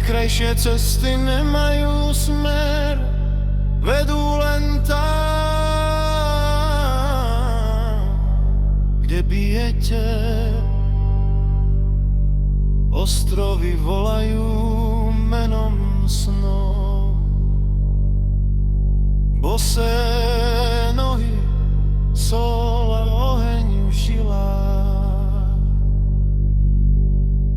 Krajšie cesty nemajú smer, vedú len tam, kde bijete. Ostrovy volajú menom snov. Bosé nohy, sol a oheň v žilách.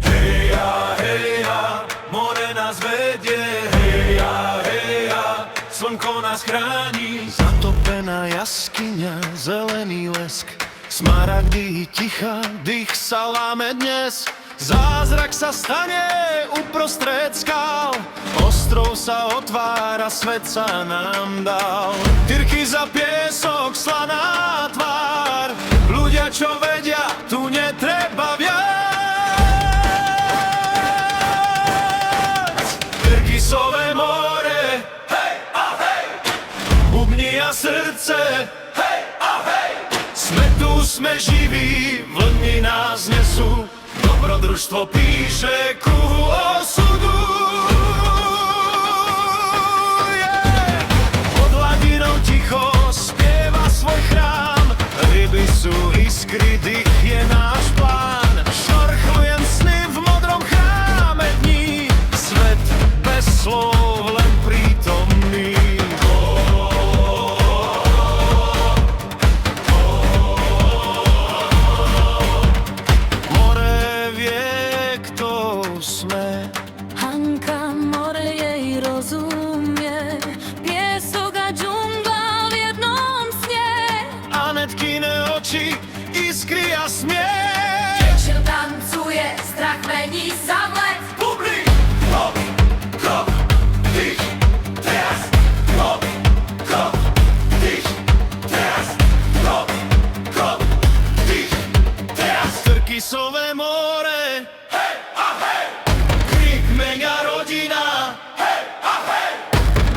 Heja, more nás vedie. Heja, slnko nás chráni. Zatopená jaskyňa, zelený lesk, smaragdy ticha, dých sa láme dnes. Zázrak sa stane uprostred skál, ostrov sa otvára, svet sa nám dal. Tyrky za piesok, slaná tvár, ľudia čo vedia, tu netreba viac. Tyrkisové more, hej a hej, bubny a srdce, hej a hej. Sme tu, sme živí, vlny nás nesú, dobrodružstvo píše kruhu osudu. Pod hladinou ticho spieva svoj chrám, ryby sú iskry, dých je náš plán. Šnorchlujem sny v modrom chráme dní, svet bez slov, len prítomný. Hanka, more jej rozumie, piesok a džungla v jednom sne. Anetkine oči, iskry a smiech. Dievčil tancuje, strach mení sa v let. Bubny, hop, hop, dých, teraz, hop, hop, dých, teraz, hop, hop, dých, teraz. Tyrkisové more, hej a hej, krik menia rodina, hej a hej.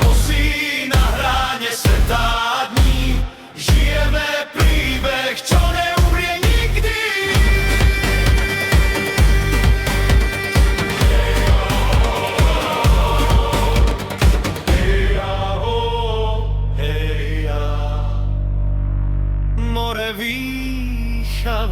Bosí na hrane sveta dní, žijeme príbeh, čo neumrie nikdy. More výchavná.